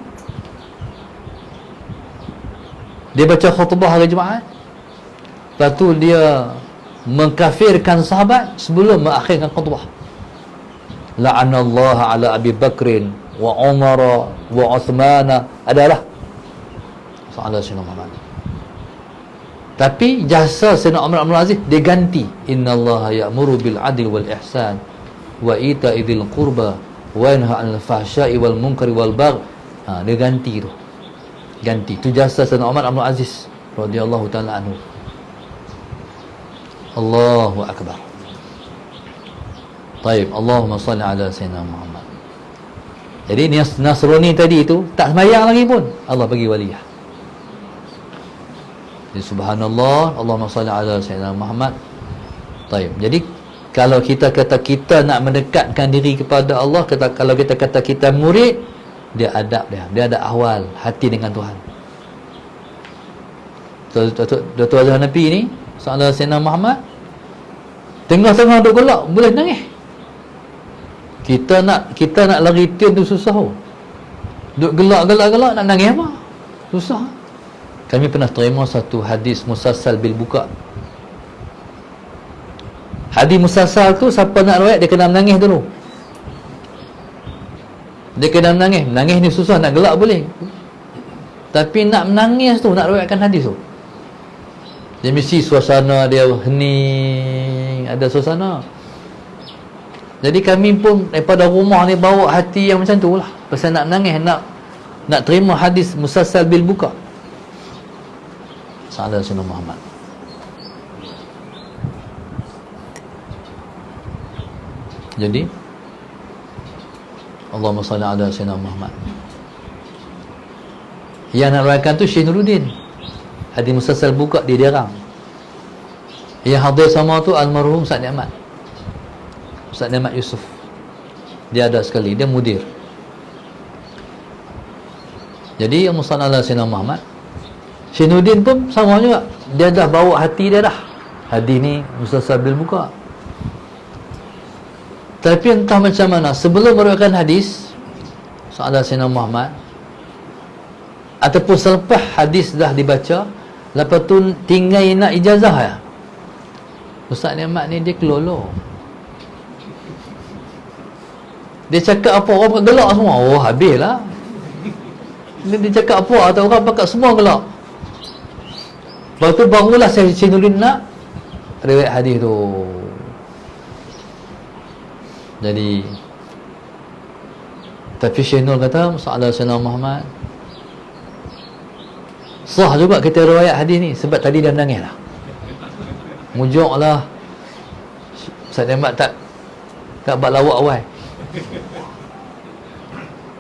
dia baca khutbah hari Jumaat, lepas tu dia mengkafirkan sahabat sebelum mengakhirkan khutbah. La'anallahu ala Abi Bakrin wa Umar wa Uthman, adalah sallallahu alaihi wasallam. Tapi jasa Sayyidina Umar Abdul Aziz dia ganti, innallaha ya'muru bil adli wal ihsan wa ita'i dzil qurba wa yanha 'anil fahsya'i wal munkari wal baghi. Dia ganti tu. Ganti tu jasa Sayyidina Umar Abdul Aziz radhiyallahu taala anhu. Allahu akbar. Baik, Allahumma salli ala sayyidina Muhammad. Jadi Nasrani tadi itu tak sembahyang lagi pun Allah bagi waliyah. Jadi subhanallah, Allahumma salli ala sayyidina Muhammad. Baik. Jadi kalau kita kata kita nak mendekatkan diri kepada Allah, kalau kita kata kita murid, dia adab dia ada ahwal hati dengan Tuhan. Dr. Aziz Hanafi ni sallallahu alaihi wasallam Muhammad, tengah-tengah duk gelak boleh nangis. Kita nak lari tin tu susah. Duk gelak nak nangis apa? Susah. Kami pernah terima satu hadis musalsal bil buka. Hadis musalsal tu siapa nak riwayat dia kena menangis dulu. Dia kena menangis. Menangis ni susah, nak gelak boleh. Tapi nak menangis tu, nak riwayatkan hadis tu, dia mesti suasana dia hening, ada suasana. Jadi kami pun daripada rumah ni bawa hati yang macam tu lah. Pasal nak menangis, nak terima hadis musalsal bil buka. Sallallahu alaihi wasallam Muhammad. Jadi Allahumma salli ala sayyidina Muhammad. Yang nak riwayatkan tu Syekh Nuruddin. Hadis musalsal buka di Derang. Yang hadir sama tu almarhum Ustaz Ni'mat. Ustaz Ni'mat Yusof. Dia ada sekali, dia mudir. Jadi yang musalla ala sayyidina Muhammad, Syekh Nuruddin pun sama juga. Dia dah bawa hati dia dah. Hadis ni musalsal bil buka. Tapi entah macam mana, sebelum meriwayatkan hadis sallallahu alaihi wasallam Muhammad, ataupun selepas hadis dah dibaca, lepas tu tinggal nak ijazah ya, Ustaz Ni'mat ni dia kelolo. Dia cakap apa, orang pakat gelak semua. Oh habislah. Dia cakap apa, atau orang pakat semua gelak. Lepas tu barulah saya Nuruddin nak riwayat hadis tu. Jadi tapi Syekh Nur kata sallallahu alaihi wasallam Muhammad, sah juga kita riwayat hadis ni sebab tadi dah menangis lah. Mujuk lah Ustaz Ni'mat tak buat lawak awal.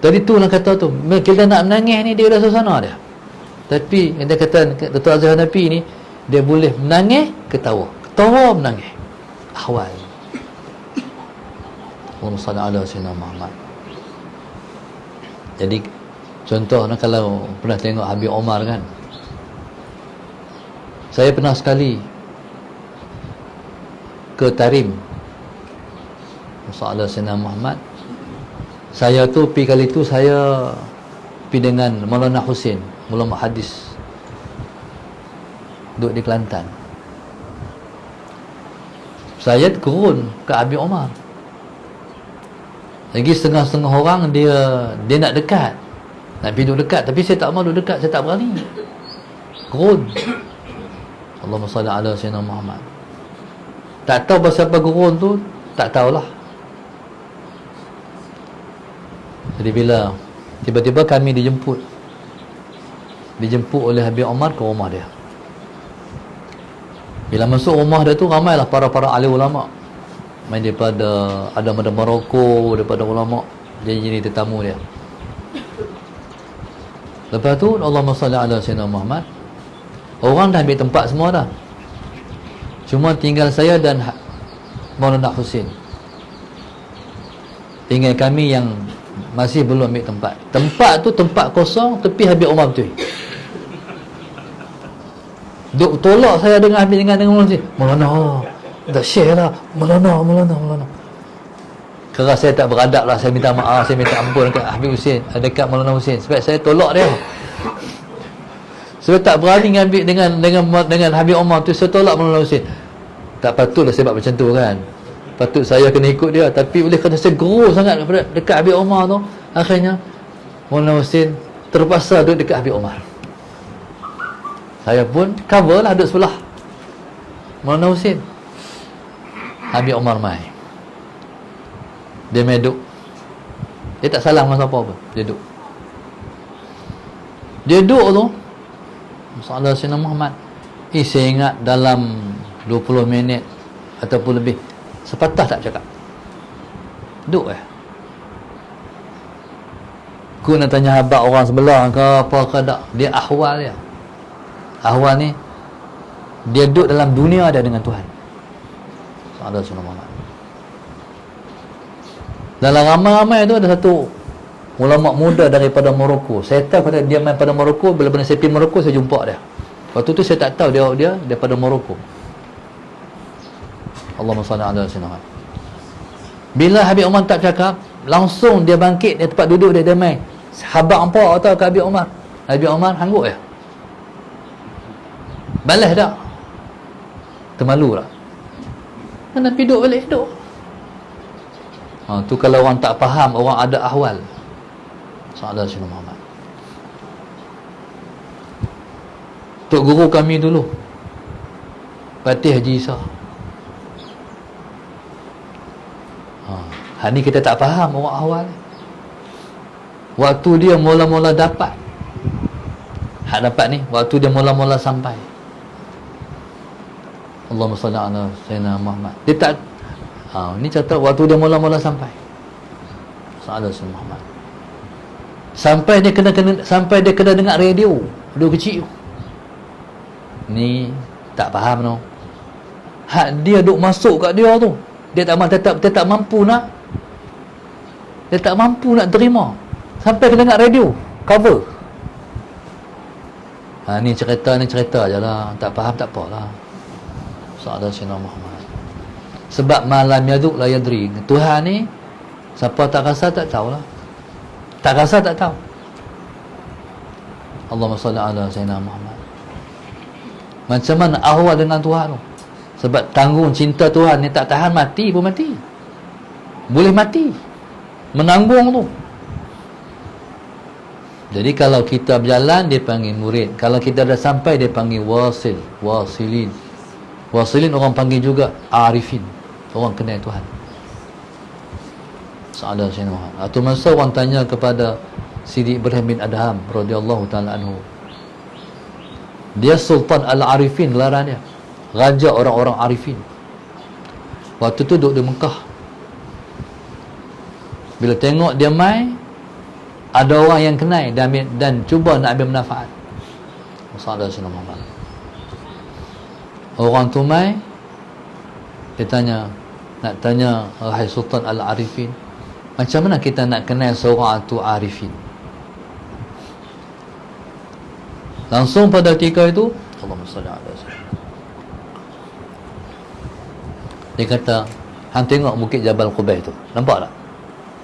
Tadi tu lah kata tu, kita nak menangis ni dia dah suasana dia. Tapi dia kata Dr. Aziz Hanafi ni dia boleh menangis, ketawa menangis. Ahwal. Allahumma salli ala sayyidina Muhammad. Jadi contoh kalau pernah tengok Habib Omar kan, saya pernah sekali ke Tarim sallallahu alaihi wasallam Muhammad. Saya tu pergi kali tu saya pergi dengan Maulana Hussein, ulama hadis duduk di Kelantan. Saya turun ke Habib Omar. Lagi setengah-setengah orang dia nak dekat, nak pergi duduk dekat, tapi saya tak mahu duduk dekat, saya tak berani. Turun. Allahumma salli ala sayyidina Muhammad. Tak tahu pasal apa gurun tu, tak tahulah. Jadi bila tiba-tiba kami dijemput oleh Habib Omar ke rumah dia. Bila masuk rumah dia tu, ramailah para ahli ulama. Main daripada Maroko, daripada ulama, dia jadi tetamu dia. Lepas tu Allahumma salli ala sayyidina Muhammad. Orang dah ambil tempat semua dah. Cuma tinggal saya dan Maulana Husin. Tinggal kami yang masih belum ambil tempat. Tempat tu tempat kosong tepi Habib Omar betul. Duk tolak saya dengan Habib dengan Husin. Maulana, dah share lah. Maulana. Kerana saya tak beradab lah, saya minta maaf, saya minta ampun dekat Habib Husin, dekat Maulana Husin, sebab saya tolak dia. Sebab tak berani ambil dengan Habib Omar tu, saya tolak Maulana Husin. Tak patutlah saya buat macam tu kan. Patut saya kena ikut dia, tapi oleh kerana saya gerus sangat dekat Habib Omar tu, akhirnya Maulana Husin terpaksa duduk dekat Habib Omar. Saya pun cover lah, duduk sebelah Maulana Husin. Habib Omar mai, dia mai duduk, dia tak salam dengan siapa pun, dia duduk tu Masalah Sayyidina Muhammad. Saya ingat dalam 20 minit ataupun lebih, sepatah tak cakap. Duduk Aku nak tanya habaq orang sebelah ke apa ke tak. Dia ahwal dia. Ahwal ni, dia duduk dalam dunia dia dengan Tuhan. Masalah Sayyidina Muhammad. Dalam ramai-ramai tu ada satu ulama muda daripada Morocco. Saya tahu pada dia main pada Morocco. Bila saya pergi Morocco, saya jumpa dia. Waktu tu saya tak tahu dia daripada Morocco. Allahumma salli ala sayyidina Muhammad. Bila Habib Omar tak cakap, langsung dia bangkit dari tempat duduk dia main. Habaq hampa atau ke Habib Omar. Habib Omar hangguk ya. Balas tak? Termalu tak? Mana pergi duduk balik duduk. Tu kalau orang tak faham, orang ada ahwal. Sahabat Sayyidina Muhammad. Tok guru kami dulu, Patih Haji Isa. Ni kita tak faham orang awal. Waktu dia mula-mula dapat, dapat ni, waktu dia mula-mula sampai. Allahumma salli ala sayyidina Muhammad. Dia tak, ni cerita waktu dia mula-mula sampai. Sahabat Sayyidina Muhammad. Sampai dia kena dengar radio dulu kecil. Ni tak faham no. Dia duk masuk kat dia tu. Dia tak mampu nak. Dia tak mampu nak terima. Sampai kena dengar radio cover. Ni cerita je lah. Tak faham tak apalah. Sahabat Sayyidina Muhammad. Sebab malam yaduk la yadri. Tuhan ni, siapa tak rasa tak tahulah. Tak rasa tak tahu. Allahumma salli ala sayyidina Muhammad. Macam mana ahwal dengan Tuhan tu? Sebab tanggung cinta Tuhan ni tak tahan mati pun mati. Boleh mati. Menanggung tu. Jadi kalau kita berjalan, dia panggil murid. Kalau kita dah sampai, dia panggil wasil. Wasilin. Wasilin orang panggil juga arifin. Orang kenal Tuhan. Sahabat Sayyidina Muhammad. Atau masa orang tanya kepada Sidi Ibrahim bin Adham radhiyallahu ta'ala anhu. Dia Sultan Al-Arifin gelaran dia. Raja orang-orang arifin. Waktu tu duduk di Mekah. Bila tengok dia mai, ada orang yang kenal dan cuba nak ambil manfaat. Sahabat Sayyidina Muhammad. Orang tu mai, dia tanya, nak tanya, wahai Sultan Al-Arifin, macam mana kita nak kenal seorang tu arifin? Langsung pada ketika itu, Allahumma salli ala sayyidina. Dia kata, hang tengok bukit Jabal Qubaih tu, nampak tak?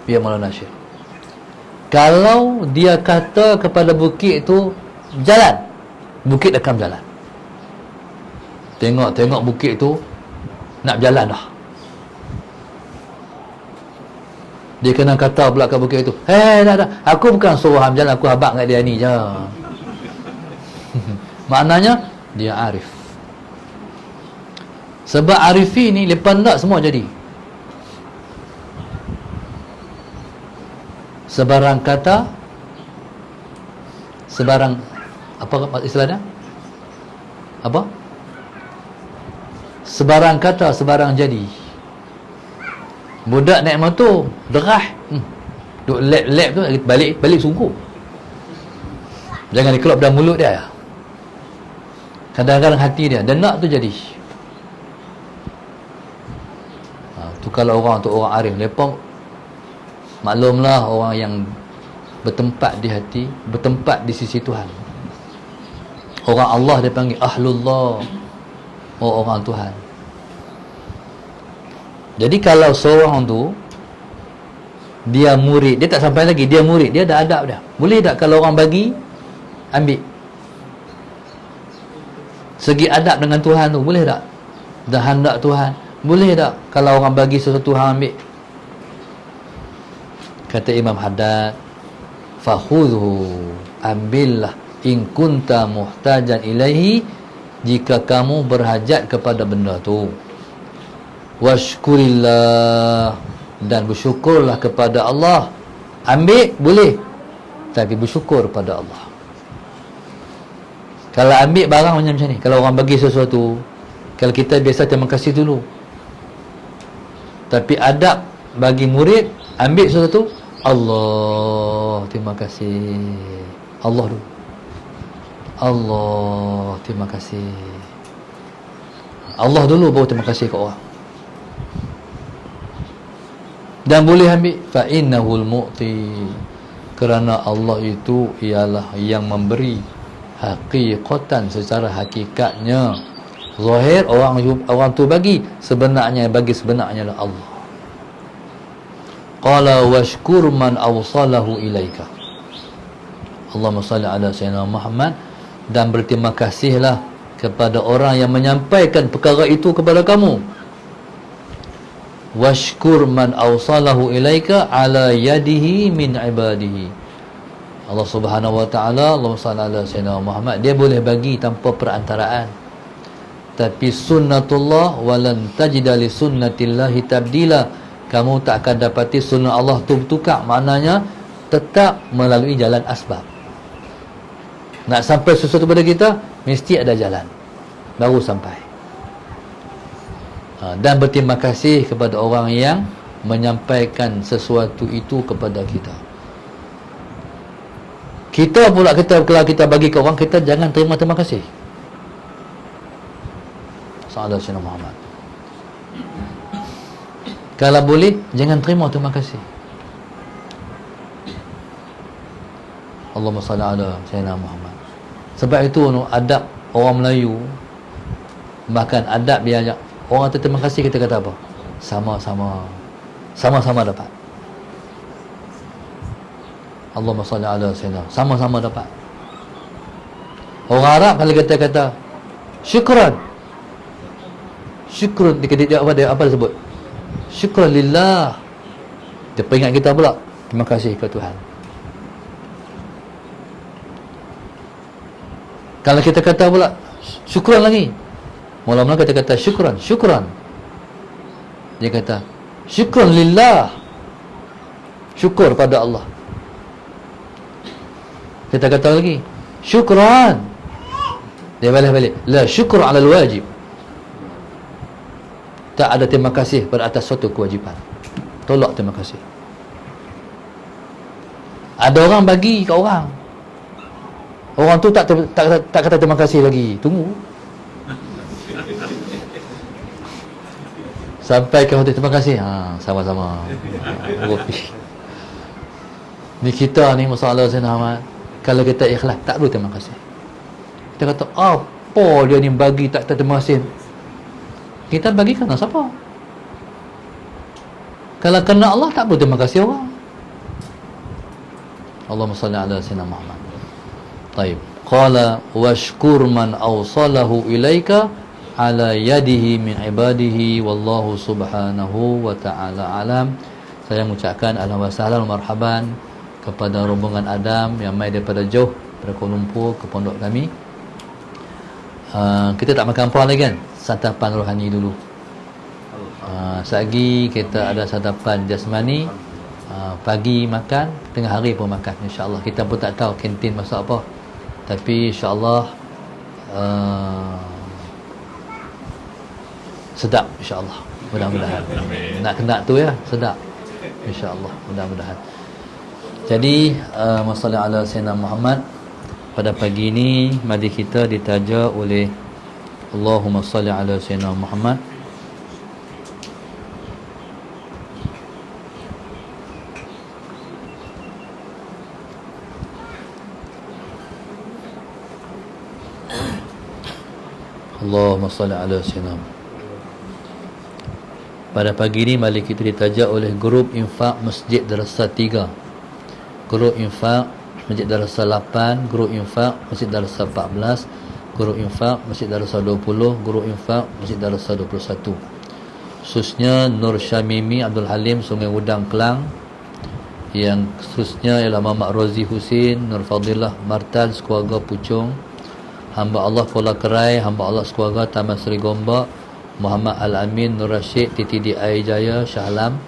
Biar Maulana Syekh. Kalau dia kata kepada bukit tu jalan, bukit akan jalan. Tengok bukit tu nak berjalan dah. Dia kena kata pula kat bukit tu, dah, aku bukan suruh hang berjalan, aku habaq kat dia ni je. Maknanya dia arif. Sebab arifi ni lepas tak semua jadi. Sebarang kata, sebarang apa istilahnya? Apa? Sebarang kata, sebarang jadi. Budak naik motor derah, duk lap tu balik sungguh. Jangan dikelop dalam mulut dia. Kadang-kadang hati dia nak tu jadi. Tu kalau orang arif, lepas maklumlah orang yang bertempat di hati, bertempat di sisi Tuhan. Orang Allah dia panggil ahlullah, orang Tuhan. Jadi kalau seorang tu dia murid, dia tak sampai lagi, dia murid, dia dah adab dah. Boleh tak kalau orang bagi, ambil? Segi adab dengan Tuhan tu boleh tak? Dah hendak Tuhan, boleh tak kalau orang bagi sesuatu hang ambil? Kata Imam Haddad, fakhudhu, ambillah, in kunta muhtajan ilaihi, jika kamu berhajat kepada benda tu. Washkurillah, dan bersyukurlah kepada Allah. Ambil boleh, tapi bersyukur pada Allah. Kalau ambil barang macam ni, kalau orang bagi sesuatu, kalau kita biasa terima kasih dulu, tapi adab bagi murid, ambil sesuatu, Allah terima kasih, Allah dulu, Allah terima kasih, Allah dulu baru terima kasih ke orang. Dan boleh ambil fa innahul mu'ti, kerana Allah itu ialah yang memberi haqiqatan, secara hakikatnya. Zahir orang tu bagi, sebenarnya lah Allah. Qala washkur man awsalahu ilaika. Allahumma salli ala sayyidina Muhammad, dan berterima kasihlah kepada orang yang menyampaikan perkara itu kepada kamu. Washkur man awsalahu ilaika ala yadihi min ibadihi. Allah Subhanahu wa taala, Allahumma salli ala sayyidina Muhammad, dia boleh bagi tanpa perantaraan. Tapi sunnatullah walan tajida li sunnatillahi tabdila. Kamu tak akan dapati sunnah Allah tu bertukar. Maknanya tetap melalui jalan asbab. Nak sampai sesuatu pada kita, mesti ada jalan baru sampai. Dan berterima kasih kepada orang yang menyampaikan sesuatu itu kepada kita. Kita pula, kalau kita bagi ke orang, kita jangan terima kasih. Sallallahu alaihi Muhammad. Kalau boleh, jangan terima kasih. Allahumma salli ala sayyidina Muhammad. Sebab itu adab orang Melayu, bahkan adab dia ajak orang terima kasih, kita kata apa? Sama-sama dapat. Allahumma salli ala sayyidina, sama-sama dapat. Orang Arab kalau kita kata syukran, dia apa dia sebut? Syukran lillah. Dia peringat kita pula, terima kasih kepada Tuhan. Kalau kita kata pula syukran lagi, mula-mula kita kata syukran. Dia kata syukran lillah, syukur pada Allah. Kita kata lagi syukran, dia balik la syukur ala wajib, tak ada terima kasih pada atas suatu kewajipan. Tolak terima kasih. Ada orang bagi ke orang tu tak kata terima kasih lagi, tunggu sampai ke hotel, terima kasih, sama-sama. Ni kita ni masalah Sayyidina Ahmad, kalau kita ikhlas tak perlu terima kasih. Kita kata apa dia ni bagi tak terima kasih. Kita bagi kerana siapa? Kalau kerana Allah, tak perlu terima kasih orang. Allahumma salli ala sayyidina Muhammad. Taib. Qala washkur man awsalahu ilaika ala yadihi min ibadihi wallahu subhanahu wa ta'ala alam. Saya mengucapkan ahlan wa sahlan marhaban kepada rombongan Adam yang mai daripada jauh dari Kuala Lumpur ke pondok kami. Kita tak makan apa lagi kan? Santapan rohani dulu. Sehari kita ada santapan jasmani, pagi makan, tengah hari pun makan, insya-Allah. Kita pun tak tahu kantin masak apa, tapi insya-Allah sedap, insya-Allah. Mudah-mudahan. Nak kena tu ya, sedap, insya-Allah. Mudah-mudahan. Jadi masalah ala Sayyidina Muhammad pada pagi ini mari kita ditaja oleh Allahumma salli ala Sayyidina Muhammad. Allahumma salli ala Sayyidina. Pada pagi ini mari kita ditaja oleh grup infak Masjid Darussalam 3, grup infak Masjid Darussalam 8, grup infak Masjid Darussalam 14, grup infak Masjid Darussalam 20, grup infak Masjid Darussalam 21. Khususnya Nur Syamimi Abdul Halim Sungai Udang Kelang, yang khususnya ialah Muhammad Rozi Husin, Nur Fadilah Martan Sekeluarga Puchong, hamba Allah Kuala Kerai, hamba Allah Sekeluarga Taman Seri Gombak, Muhammad Al-Amin Nur Rashid TTD Air Jaya Shah Alam,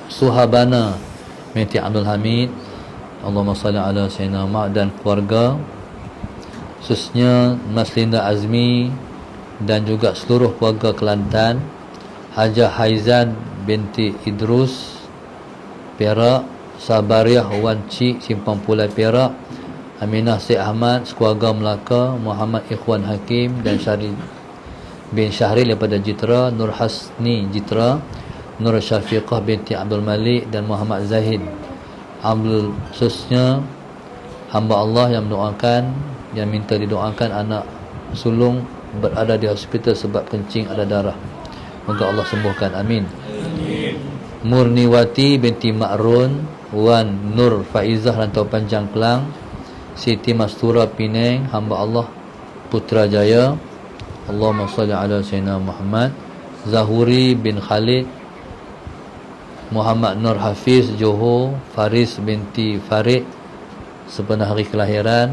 Suhabana Meti Abdul Hamid, Allahumma salli ala Sayyidina Muhammad, dan keluarga, khususnya Mas Linda Azmi dan juga seluruh keluarga Kelantan, Hajah Haizan binti Idrus Perak, Sabariah Wan Cik Simpang Pulai Perak, Aminah Syed Ahmad sekeluarga Melaka, Muhammad Ikhwan Hakim dan Syahri bin Syahril daripada Jitra, Nur Hasni Jitra, Nur Syafiqah binti Abdul Malik dan Muhammad Zahid Abdul. Khususnya hamba Allah yang mendoakan, yang minta didoakan anak sulung berada di hospital sebab kencing ada darah, moga Allah sembuhkan, amin. Murniwati binti Ma'run, Wan Nur Faizah Rantau Panjang Kelang, Siti Mastura Penang, hamba Allah Putrajaya, Allahumma salli ala Sayyidina Muhammad. Zahuri bin Khalid, Muhammad Nur Hafiz Johor, Faris binti Farid sepenuh hari kelahiran,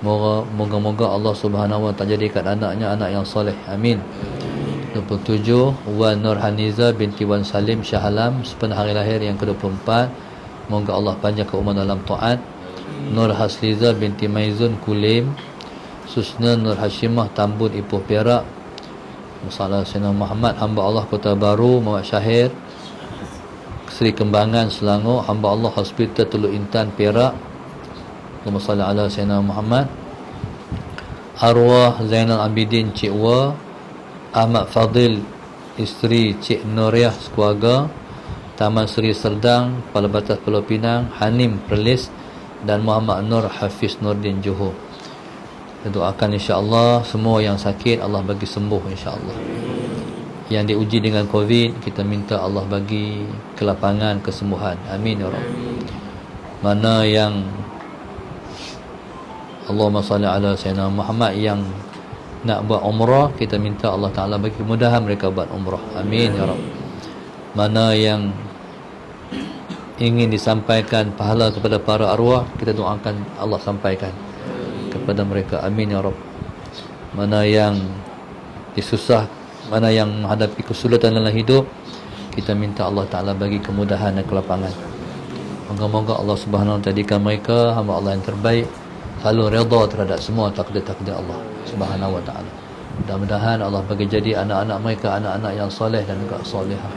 moga-moga Allah Subhanahu wa ta'ala jadikan anaknya anak yang soleh, amin. 27 Wan Nur Haniza binti Wan Salim Shah Alam sepenuh hari lahir yang ke-24, moga Allah panjangkan umur dalam taat. Nur Hasliza binti Maizun Kulim, Susna Nur Hashimah Tambun Ipoh Perak, Masalah Sayyidina Muhammad, hamba Allah Kota Baru Muhammad Syahir Seri Kembangan Selangor, hamba Allah Hospital Teluk Intan Perak, Allahumma salli ala Sayyidina Muhammad. Arwah Zainal Abidin Cik Wa, Ahmad Fadil isteri Cik Nuriah sekeluarga, Taman Seri Serdang, Kepala Batas Pulau Pinang, Hanim Perlis dan Muhammad Nur Hafiz Nordin Johor. Kita doakan insya-Allah semua yang sakit Allah bagi sembuh insya-Allah. Yang diuji dengan COVID, kita minta Allah bagi kelapangan, kesembuhan, amin ya rabb. Mana yang Allahumma salli ala Sayyidina Muhammad yang nak buat umrah, kita minta Allah Ta'ala bagi kemudahan mereka buat umrah, amin ya rabb. Mana yang ingin disampaikan pahala kepada para arwah, kita doakan Allah sampaikan kepada mereka, amin ya rabb. Mana yang disusah, mana yang menghadapi kesulitan dalam hidup, kita minta Allah Ta'ala bagi kemudahan dan kelapangan. Moga-moga Allah Subhanahu wa ta'ala jadikan mereka hamba Allah yang terbaik, selalu redha terhadap semua takdir-takdir Allah Subhanahu wa ta'ala. Mudah-mudahan Allah bagi jadi anak-anak mereka anak-anak yang soleh dan juga solehah.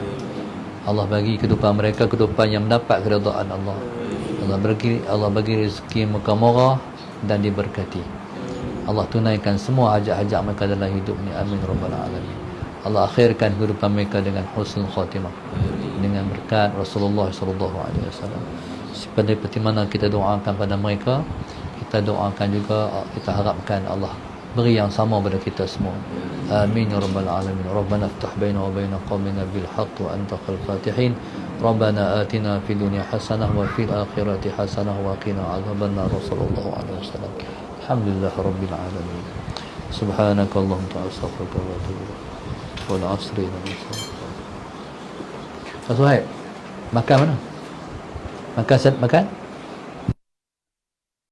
Allah bagi kehidupan mereka kehidupan yang mendapat keredaan Allah. Allah bagi rezeki murah dan diberkati. Allah tunaikan semua hajat-hajat mereka dalam hidup ni, amin rabbal alamin. Allah akhirkan kehidupan mereka dengan husnul khatimah, dengan berkat Rasulullah sallallahu alaihi wasallam. Seperti mana kita doakan pada mereka, kita doakan juga, kita harapkan Allah beri yang sama pada kita semua, amin ya rabbal alamin. Rabbana iftah baina wa baina qaumina bil haqq wa anta khairul fatihin. Rabbana atina fid dunya hasanah wa fil akhirati hasanah wa qina adzabannar. Rasulullah sallallahu alaihi wasallam. Alhamdulillah rabbil alamin. Subhanakallahumma wa astaghfiruka wa atubu ilaik. Wal 'asri innal insana. Suhaib, makan mana? Makan